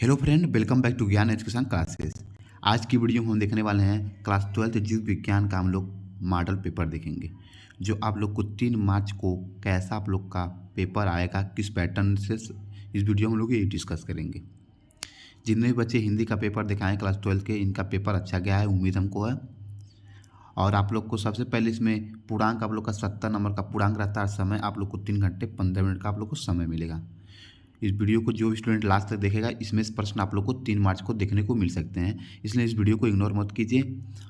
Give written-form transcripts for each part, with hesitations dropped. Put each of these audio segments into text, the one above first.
Hello friend, welcome back to Gyan education classes. आज की video में हम देखने वाले हैं क्लास 12 जीव विज्ञान का हम लोग मॉडल पेपर देखेंगे, जो आप लोग को 3 मार्च को कैसा आप लोग का पेपर आएगा, किस पैटर्न से, इस वीडियो में हम लोग ये डिस्कस करेंगे। जितने भी बच्चे हिंदी का पेपर दिखाएँ क्लास 12 के, इनका पेपर अच्छा गया है, उम्मीद हमको है। और आप लोग को सबसे पहले इसमें पूर्णांक आप लोग का 70 नंबर का पूर्णांक रहता है। समय आप लोग को 3 घंटे 15 मिनट का आप लोग को समय मिलेगा। इस वीडियो को जो भी स्टूडेंट लास्ट तक देखेगा, इसमें से प्रश्न आप लोग को 3 मार्च को देखने को मिल सकते हैं, इसलिए इस वीडियो को इग्नोर मत कीजिए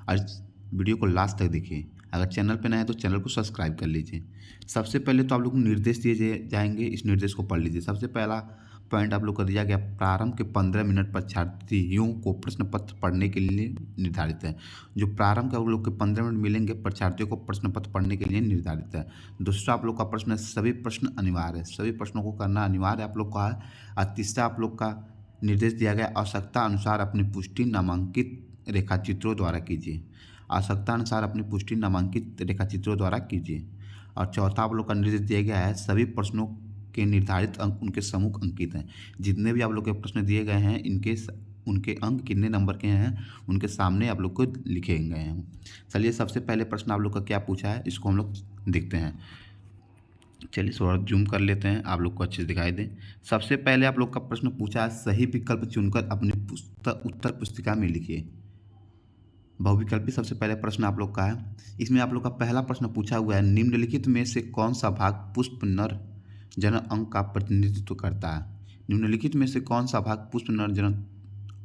और इस वीडियो को लास्ट तक देखिए। अगर चैनल पर नए हैं तो चैनल को सब्सक्राइब कर लीजिए। सबसे पहले तो आप लोग को निर्देश दिए जाएंगे, इस निर्देश को पढ़ लीजिए। सबसे पहला पॉइंट आप लोग को दिया गया, प्रारंभ के 15 मिनट परीक्षार्थियों को प्रश्न पत्र पढ़ने के लिए निर्धारित है। जो प्रारंभ के आप लोग के 15 मिनट मिलेंगे परीक्षार्थियों को प्रश्न पत्र पढ़ने के लिए निर्धारित है। दूसरा आप लोग का प्रश्न है, सभी प्रश्न अनिवार्य है, सभी प्रश्नों को करना अनिवार्य आप लोग का है। और तीसरा आप लोग का निर्देश दिया गया, आवश्यकता अनुसार अपनी पुष्टि नामांकित रेखाचित्रों द्वारा कीजिए। आवश्यकता अनुसार अपनी पुष्टि नामांकित रेखाचित्रों द्वारा कीजिए। और चौथा आप लोग का निर्देश दिया गया है, सभी प्रश्नों के निर्धारित अंक उनके सम्मुख अंकित हैं। जितने भी आप लोग के प्रश्न दिए गए हैं, उनके अंक कितने नंबर के हैं, उनके सामने आप लोग को लिखे गए हैं। चलिए, सबसे पहले प्रश्न आप लोग का क्या पूछा है, इसको हम लोग देखते हैं। चलिए थोड़ा जूम कर लेते हैं, आप लोग को अच्छे से दिखाई दें। सबसे पहले आप लोग का प्रश्न पूछा है, सही विकल्प चुनकर अपनी उत्तर पुस्तिका में लिखिए। बहुविकल्पी सबसे पहले प्रश्न आप लोग का है। इसमें आप लोग का पहला प्रश्न पूछा हुआ है, निम्नलिखित में से कौन सा भाग पुष्प नर जनन अंग का प्रतिनिधित्व करता है। निम्नलिखित में से कौन सा भाग पुष्प नर जनन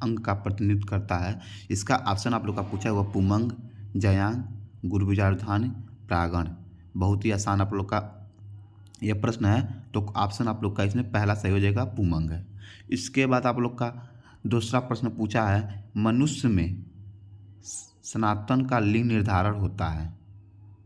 अंग का प्रतिनिधित्व करता है। इसका ऑप्शन आप लोग का पूछा हुआ, पुमंग, जयांग, गुरुबीजार्धान, परागण। बहुत ही आसान आप लोग का यह प्रश्न है, तो ऑप्शन आप लोग का इसमें पहला सही हो जाएगा, पुमंग है। इसके बाद आप लोग का दूसरा प्रश्न पूछा है, मनुष्य में सनातन का लिंग निर्धारण होता है।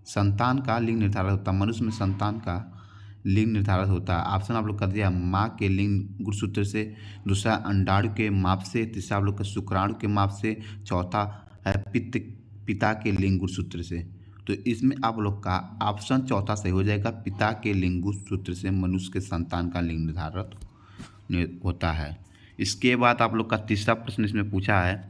संतान का लिंग निर्धारण होता है, मनुष्य में संतान का लिंग निर्धारण होता है। ऑप्शन आप लोग कर दिया, माँ के लिंग गुणसूत्र से, दूसरा अंडाणु के माप से, तीसरा आप लोग का शुक्राणु के माप से, चौथा है पिता के लिंग गुणसूत्र से। तो इसमें आप लोग का ऑप्शन चौथा सही हो जाएगा, पिता के लिंग गुणसूत्र से मनुष्य के संतान का लिंग निर्धारण होता है। इसके बाद आप लोग का तीसरा प्रश्न इसमें पूछा है,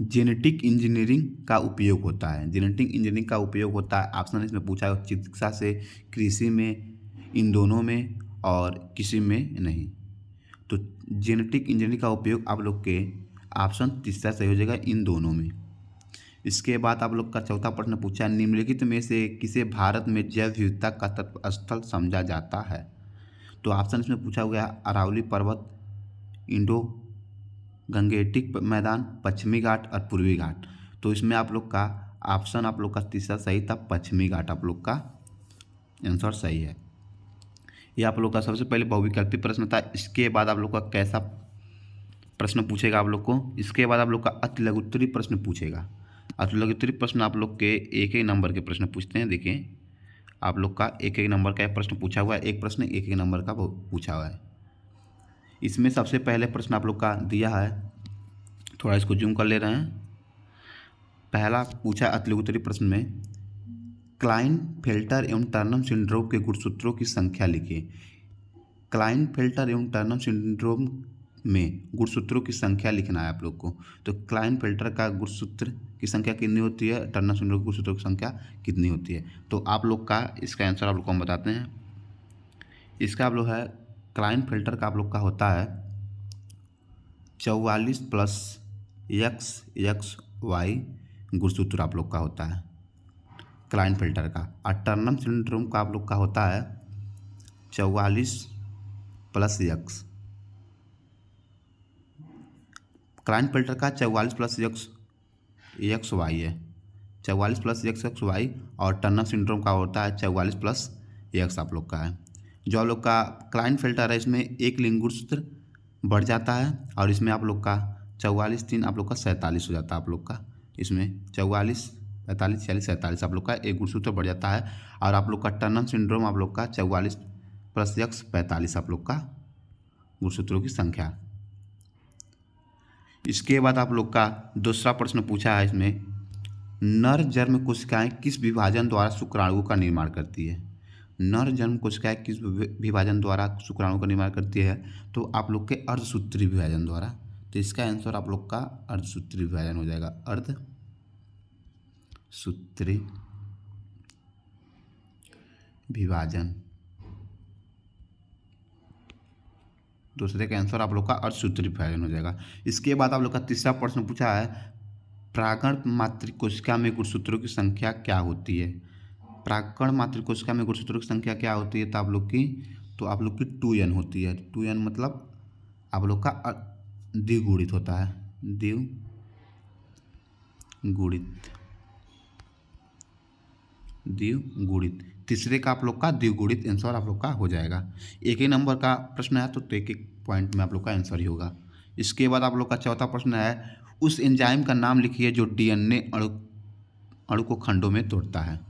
जेनेटिक इंजीनियरिंग का उपयोग होता है। जेनेटिक इंजीनियरिंग का उपयोग होता है, ऑप्शन इसमें पूछा है, चिकित्सा से, कृषि में, इन दोनों में और किसी में नहीं। तो जेनेटिक इंजीनियरिंग का उपयोग आप लोग के ऑप्शन तीसरा सही हो जाएगा, इन दोनों में। इसके बाद आप लोग का चौथा प्रश्न पूछा है, निम्नलिखित में से किसे भारत में जैव विविधता का तत्व स्थल समझा जाता है। तो ऑप्शन इसमें पूछा हुआ है, अरावली पर्वत, इंडो गंगेटिक मैदान, पश्चिमी घाट और पूर्वी घाट। तो इसमें आप लोग का ऑप्शन आप लोग का तीसरा सही था, पश्चिमी घाट आप लोग का आंसर सही है। ये आप लोग का सबसे पहले बहुविकल्पी प्रश्न था। इसके बाद आप लोग का कैसा प्रश्न पूछेगा आप लोग को, इसके बाद आप लोग का अति लघुत्तरी प्रश्न पूछेगा। अति लघुत्तरी प्रश्न आप लोग के एक एक नंबर के प्रश्न पूछते हैं। देखिए, आप लोग का एक एक नंबर का प्रश्न पूछा हुआ है, एक प्रश्न एक एक नंबर का पूछा हुआ है। इसमें सबसे पहले प्रश्न आप लोग का दिया है, थोड़ा इसको जूम कर ले रहे हैं। पहला पूछा अति लघुत्तरी प्रश्न में, क्लाइनफेल्टर एवं टर्नम सिंड्रोम के गुणसूत्रों की संख्या लिखिए। क्लाइनफेल्टर एवं टर्नम सिंड्रोम में गुणसूत्रों की संख्या लिखना है आप लोग को। तो क्लाइनफेल्टर का गुणसूत्र की संख्या कितनी होती है, टर्नम सिंड्रोम के गुणसूत्रों की संख्या कितनी होती है। तो आप लोग का इसका आंसर आप लोग को हम बताते हैं। इसका आप लोग है, क्लाइनफेल्टर का आप लोग का होता है 44 प्लस XXY गुणसूत्र आप लोग का होता है क्लाइनफेल्टर का। और टर्नम सिंड्रोम का आप लोग का होता है 44 प्लस X। क्लाइनफेल्टर का 44 प्लस XY है, 44 प्लस XXY। और टर्नम सिंड्रोम का होता है 44 प्लस X आप लोग का है। जो आप लोग का क्लाइनफेल्टर है, इसमें एक लिंग गुणसूत्र बढ़ जाता है, और इसमें आप लोग का 44 3 आप लोग का 47 हो जाता है। आप लोग का इसमें 44 45 46 47 आप लोग का एक गुणसूत्र बढ़ जाता है। और आप लोग का टर्नम सिंड्रोम आप लोग का 44 प्लस X 45 आप लोग का गुणसूत्रों की संख्या। इसके बाद आप लोग का दूसरा प्रश्न पूछा है, इसमें नर जर्म कोशिकाएं किस विभाजन द्वारा शुक्राणुओं का निर्माण करती है। नर जन्म कोशिकाएं किस विभाजन द्वारा शुक्राणु का निर्माण करती है? तो आप लोग के अर्धसूत्री विभाजन द्वारा। तो इसका आंसर आप लोग का अर्धसूत्री विभाजन हो जाएगा, अर्धसूत्री विभाजन। दूसरे का आंसर आप लोग का अर्धसूत्री विभाजन हो जाएगा। इसके बाद आप लोग का तीसरा प्रश्न पूछा है, प्रागण मातृकोशिका में गुणसूत्रों की संख्या क्या होती है? प्रागण मातृकोशिका में गुणसूत्रों की संख्या क्या होती है? तो आप लोग की 2n होती है। 2n मतलब आप लोग का द्विगुणित होता है, द्विगुणित। तीसरे का आप लोग का द्विगुणित आंसर आप लोग का हो जाएगा। एक ही नंबर का प्रश्न है तो एक एक पॉइंट में आप लोग का आंसर ही होगा। इसके बाद आप लोग का चौथा प्रश्न है, उस एंजाइम का नाम लिखिए जो डीएनए अणु को खंडों में तोड़ता है।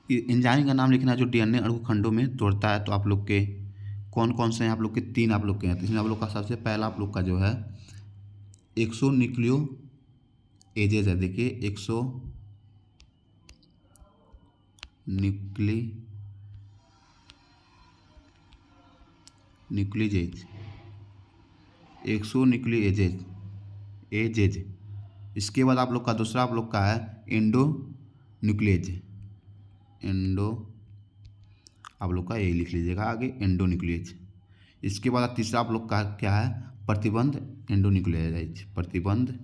एंजाइम का नाम लिखना है जो डीएनए अणु को खंडों में तोड़ता है। तो आप लोग के कौन कौन से हैं? आप लोग के 3 आप लोग के हैं। इसमें आप लोग का सबसे पहला आप लोग का जो है एक्सो न्यूक्लियोएजेज है। देखिए एक्सो न्यूक्लियोएजेज। इसके बाद आप लोग का दूसरा आप लोग का है एंडोन्यूक्लियेज। आप लोग का ये लिख लीजिएगा आगे, एंडोन्यूक्लियेज। इसके बाद तीसरा आप लोग का क्या है? प्रतिबंध एंडोन्यूक्लियेज। प्रतिबंध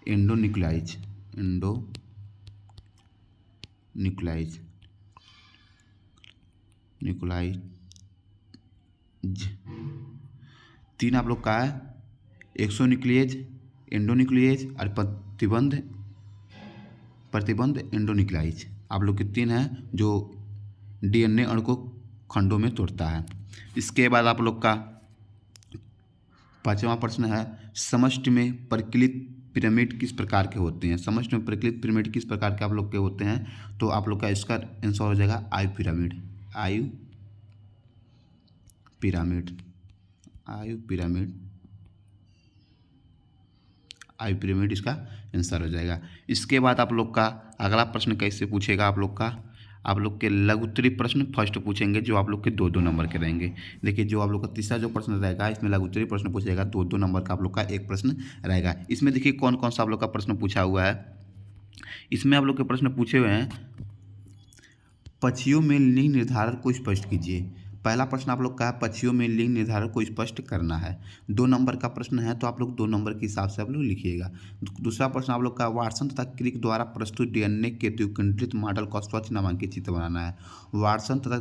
एंडोन्यूक्लियेज। तीन आप लोग का है एक्सोन्यूक्लियेज, एंडोन्यूक्लियेज और प्रतिबंध एंडोन्यूक्लियेज। आप लोग के 3 हैं जो डीएनए अणु को खंडों में तोड़ता है। इसके बाद आप लोग का 5वां प्रश्न है, समष्टि में परिकलित पिरामिड किस प्रकार के होते हैं? समष्टि में परिकलित पिरामिड किस प्रकार के आप लोग के होते हैं? तो आप लोग का इसका आंसर हो जाएगा आयु पिरामिड इसका आंसर हो जाएगा। इसके बाद आप लोग का अगला प्रश्न कैसे पूछेगा? आप लोग के लघुत्तरी प्रश्न फर्स्ट पूछेंगे जो आप लोग के 2-2 नंबर के रहेंगे। देखिए जो आप लोग का तीसरा जो प्रश्न रहेगा इसमें लघुत्तरी प्रश्न पूछेगा, 2-2 नंबर का आप लोग का एक प्रश्न रहेगा। इसमें देखिए कौन कौन सा आप लोग का प्रश्न पूछा हुआ है। इसमें आप लोग के प्रश्न पूछे हुए हैं, पक्षियों में लिंग निर्धारण को स्पष्ट कीजिए। पहला प्रश्न आप लोग का है, पक्षियों में लिंग निर्धारण को स्पष्ट करना है। 2 नंबर का प्रश्न है तो आप लोग 2 नंबर के हिसाब से आप लोग लिखिएगा। दूसरा प्रश्न आप लोग का, वाटसन तथा क्रिक द्वारा प्रस्तुत डीएनए के द्विकेंद्रित मॉडल का स्वच्छ नामांकित चित्र बनाना है। वाटसन तथा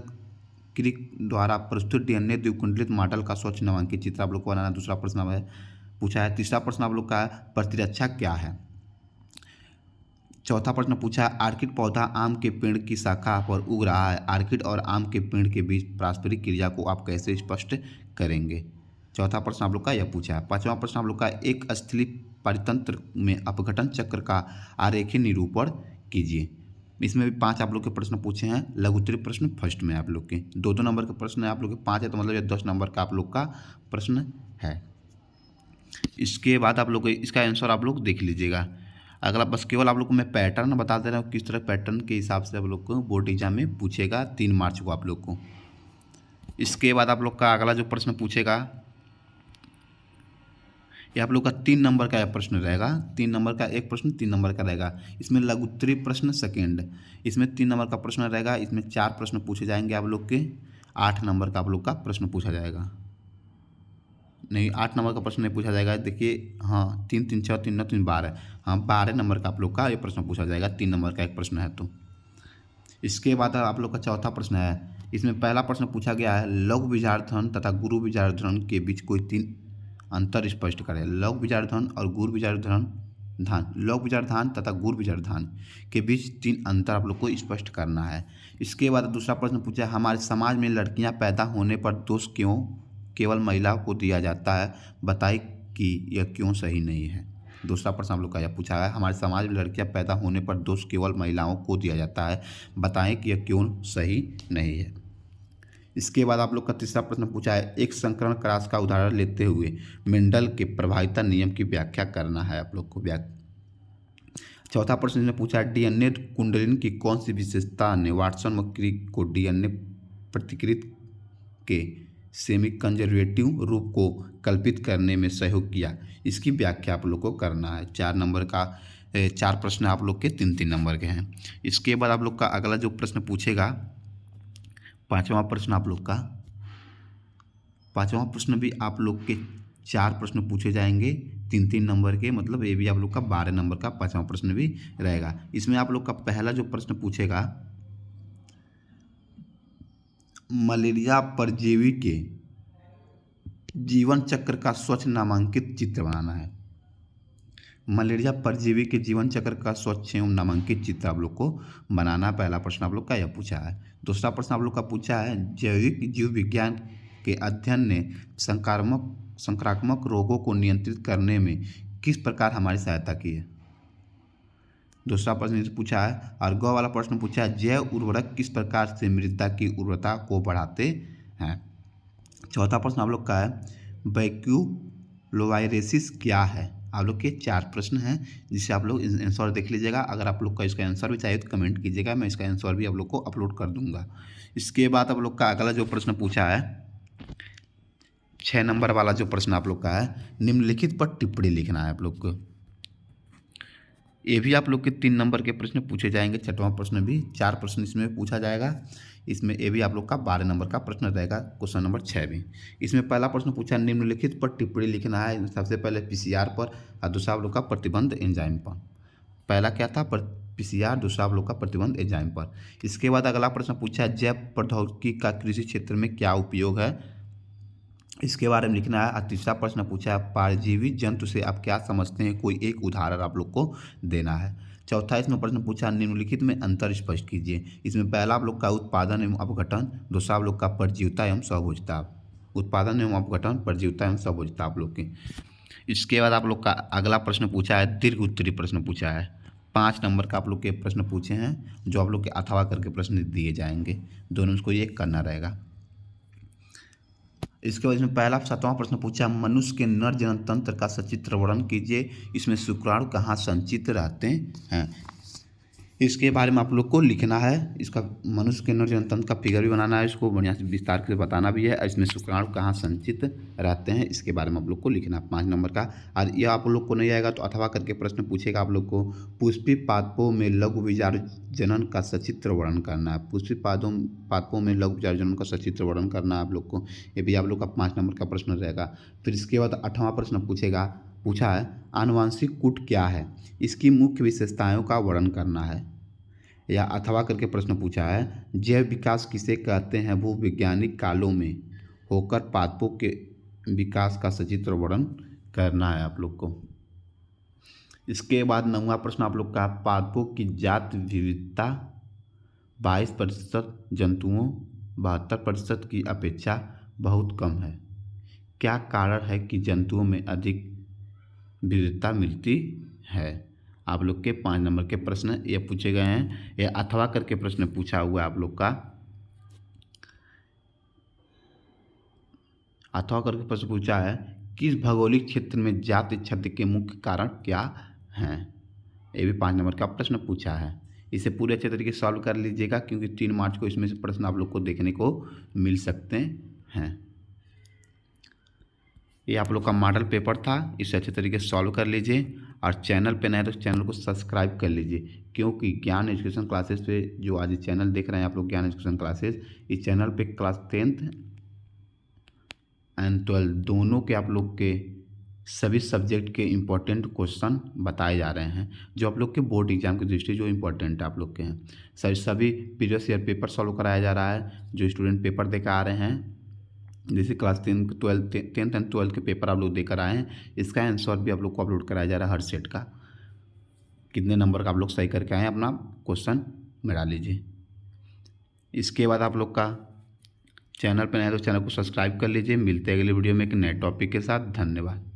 क्रिक द्वारा प्रस्तुत डीएनए द्विकेंद्रित मॉडल का स्वच्छ नामांकित चित्र आप लोग को बनाना है। दूसरा प्रश्न पूछा है। तीसरा प्रश्न आप लोग का प्रतिरक्षा क्या है। चौथा प्रश्न पूछा है, आर्किड पौधा आम के पेड़ की शाखा पर उग रहा है। आर्किड और आम के पेड़ के बीच पारस्परिक क्रिया को आप कैसे स्पष्ट करेंगे? चौथा प्रश्न आप लोग का यह पूछा है। 5वां प्रश्न आप लोग का, एक स्थलीय परितंत्र में अपघटन चक्र का आरेखीय निरूपण कीजिए। इसमें भी 5 आप लोग के प्रश्न पूछे हैं। लघुत्तरी प्रश्न फर्स्ट में आप लोग के 2-2 नंबर के प्रश्न है। आप लोग के 5 है तो मतलब ये 10 नंबर का आप लोग का प्रश्न है। इसके बाद आप लोग इसका आंसर आप लोग देख लीजिएगा। अगला बस केवल आप लोग को मैं पैटर्न बता दे रहा हूँ, किस तरह पैटर्न के हिसाब से आप लोग को बोर्ड एग्जाम में पूछेगा 3 मार्च को आप लोग को। इसके बाद आप लोग का अगला जो प्रश्न पूछेगा ये आप लोग का 3 नंबर का प्रश्न रहेगा। 3 नंबर का एक प्रश्न 3 नंबर का रहेगा। इसमें लघुत्तरी प्रश्न सेकेंड, इसमें 3 नंबर का प्रश्न रहेगा। इसमें 4 प्रश्न पूछे जाएंगे आप लोग के। 8 नंबर का आप लोग का प्रश्न पूछा जाएगा। नहीं 8 नंबर का प्रश्न नहीं पूछा जाएगा। देखिए हाँ 3 3 6 3 9 3 12, हाँ 12 नंबर का आप लोग का ये प्रश्न पूछा जाएगा। 3 नंबर का एक प्रश्न है। तो इसके बाद आप लोग का चौथा प्रश्न है। इसमें पहला प्रश्न पूछा गया है, लघु बीजार्धन तथा गुरु बीजार्धन के बीच कोई 3 अंतर स्पष्ट करें। लघु बीजार्धन और गुरु बीजार्धन लघु बीजार्धन तथा गुरु बीजार्धन के बीच 3 अंतर आप लोग को स्पष्ट करना है। इसके बाद दूसरा प्रश्न पूछा है, हमारे समाज में लड़कियां पैदा होने पर दोष क्यों केवल महिलाओं को दिया जाता है, बताइए कि यह क्यों सही नहीं है। दूसरा प्रश्न आप लोग का यह पूछा है, हमारे समाज में लड़कियां पैदा होने पर दोष केवल महिलाओं को दिया जाता है, बताएं कि यह क्यों सही नहीं है। इसके बाद आप लोग का तीसरा प्रश्न पूछा है, एक संकरण क्रॉस का उदाहरण लेते हुए मेंडल के प्रभाविता नियम की व्याख्या करना है आप लोग को। चौथा प्रश्न इसमें पूछा डीएनए कुंडलिनी की कौन सी विशेषता ने वाटसन और क्रिक को डीएनए प्रतिकृति के सेमी कंजर्वेटिव रूप को कल्पित करने में सहयोग किया। इसकी व्याख्या आप लोग को करना है। 4 नंबर का 4 प्रश्न आप लोग के 3-3 नंबर के हैं। इसके बाद आप लोग का अगला जो प्रश्न पूछेगा 5वां प्रश्न आप लोग का 5वां प्रश्न भी आप लोग के 4 प्रश्न पूछे जाएंगे 3-3 नंबर के, मतलब ये भी आप लोग का 12 नंबर का 5वां प्रश्न भी रहेगा। इसमें आप लोग का पहला जो प्रश्न पूछेगा मलेरिया परजीवी के जीवन चक्र का स्वच्छ नामांकित चित्र बनाना है। मलेरिया परजीवी के जीवन चक्र का स्वच्छ एवं नामांकित चित्र आप लोग को बनाना। पहला प्रश्न आप लोग का यह पूछा है। दूसरा प्रश्न आप लोग का पूछा है जैविक जीव विज्ञान के अध्ययन ने संक्रामक रोगों को नियंत्रित करने में किस प्रकार हमारी सहायता की है। दूसरा प्रश्न पूछा है और गौ वाला प्रश्न पूछा है जैव उर्वरक किस प्रकार से मृदा की उर्वरता को बढ़ाते हैं। चौथा प्रश्न आप लोग का है बैक्यूलोवायरेसिस क्या है। आप लोग के 4 प्रश्न हैं जिसे आप लोग आंसर देख लीजिएगा। अगर आप लोग का इसका आंसर भी चाहिए तो कमेंट कीजिएगा, मैं इसका आंसर भी आप लोग को अपलोड कर दूंगा। इसके बाद आप लोग का अगला जो प्रश्न पूछा है 6 नंबर वाला जो प्रश्न आप लोग का है निम्नलिखित पर टिप्पणी लिखना है आप लोग को। ये भी आप लोग के 3 नंबर के प्रश्न पूछे जाएंगे। 6वां प्रश्न भी 4 प्रश्न इसमें पूछा जाएगा। इसमें ये भी आप लोग का 12 नंबर का प्रश्न रहेगा। क्वेश्चन नंबर 6 भी इसमें पहला प्रश्न पूछा निम्नलिखित पर टिप्पणी लिखना है। सबसे पहले पीसीआर पर और दूसरा आप लोग का प्रतिबंध एंजाइम पर। पहला क्या था पीसीआर, दूसरा आप लोग का प्रतिबंध एंजाइम पर। इसके बाद अगला प्रश्न पूछा जैव प्रौद्योगिकी का कृषि क्षेत्र में क्या उपयोग है, इसके बारे में लिखना है। और तीसरा प्रश्न पूछा है परजीवी जंतु से आप क्या समझते हैं, कोई एक उदाहरण आप लोग को देना है। चौथा इसमें प्रश्न पूछा निम्नलिखित में अंतर स्पष्ट कीजिए। इसमें पहला आप लोग का उत्पादन एवं अपघटन, दूसरा आप लोग का परजीविता एवं स्वभोजिता। उत्पादन एवं अपघटन, परजीविता एवं स्वभोजिता आप लोग के। इसके बाद आप लोग का अगला प्रश्न पूछा है दीर्घ उत्तरी प्रश्न पूछा है। 5 नंबर का आप लोग के प्रश्न पूछे हैं जो आप लोग के अथवा करके प्रश्न दिए जाएंगे। दोनों को ये करना रहेगा। इसके बाद इसमें पहला 7वां प्रश्न पूछा मनुष्य के नर जनन तंत्र का सचित्र वर्णन कीजिए। इसमें शुक्राणु कहाँ संचित रहते हैं, इसके बारे में आप लोग को लिखना है। इसका मनुष्य के नर जनन तंत्र का फिगर भी बनाना है, इसको बढ़िया से विस्तार से बताना भी है। इसमें शुक्राणु कहाँ संचित रहते हैं इसके बारे में आप लोग को लिखना है 5 नंबर का। और यह आप लोग को नहीं आएगा तो अथवा करके प्रश्न पूछेगा आप लोग को पुष्पी पादपों में लघु बीजाणु जनन का सचित्र वर्णन करना है। पुष्पी पादपों में लघु बीजाणु जनन का सचित्र वर्णन करना है आप लोग को। ये भी आप लोग का 5 नंबर का प्रश्न रहेगा। फिर इसके बाद 8वां प्रश्न पूछा है आनुवांशिक कूट क्या है, इसकी मुख्य विशेषताओं का वर्णन करना है। या अथवा करके प्रश्न पूछा है जैव विकास किसे कहते हैं, भूवैज्ञानिक कालों में होकर पादपों के विकास का सचित्र वर्णन करना है आप लोग को। इसके बाद 9वां प्रश्न आप लोग का पादपों की जात विविधता 22% जंतुओं 72% की अपेक्षा बहुत कम है। क्या कारण है कि जंतुओं में अधिक विविधता मिलती है। आप लोग के 5 नंबर के प्रश्न ये पूछे गए हैं। ये अथवा करके प्रश्न पूछा हुआ है आप लोग का। अथवा करके प्रश्न पूछा है किस भौगोलिक क्षेत्र में जाति क्षति के मुख्य कारण क्या हैं। ये भी 5 नंबर का प्रश्न पूछा है। इसे पूरे अच्छे तरीके से सॉल्व कर लीजिएगा क्योंकि 3 मार्च को इसमें से प्रश्न आप लोग को देखने को मिल सकते हैं। ये आप लोग का मॉडल पेपर था, इसे अच्छे तरीके से सॉल्व कर लीजिए। और चैनल पे नए तो चैनल को सब्सक्राइब कर लीजिए क्योंकि ज्ञान एजुकेशन क्लासेस पे जो आज चैनल देख रहे हैं आप लोग ज्ञान एजुकेशन क्लासेस, इस चैनल पे क्लास 10th एंड 12 दोनों के आप लोग के सभी सब्जेक्ट के इम्पोर्टेंट क्वेश्चन बताए जा रहे हैं जो आप लोग के बोर्ड एग्जाम की दृष्टि जो इम्पोर्टेंट आप लोग के हैं। सभी प्रीवियस ईयर पेपर सॉल्व कराया जा रहा है। जो स्टूडेंट पेपर देकर आ रहे हैं जैसे क्लास 10th एंड 12th के पेपर आप लोग देकर आए हैं, इसका आंसर भी आप लोग को अपलोड कराया जा रहा है हर सेट का। कितने नंबर का आप लोग सही करके आए अपना क्वेश्चन में डाल लीजिए। इसके बाद आप लोग का चैनल पर नए तो चैनल को सब्सक्राइब कर लीजिए। मिलते हैं अगले वीडियो में एक नए टॉपिक के साथ। धन्यवाद।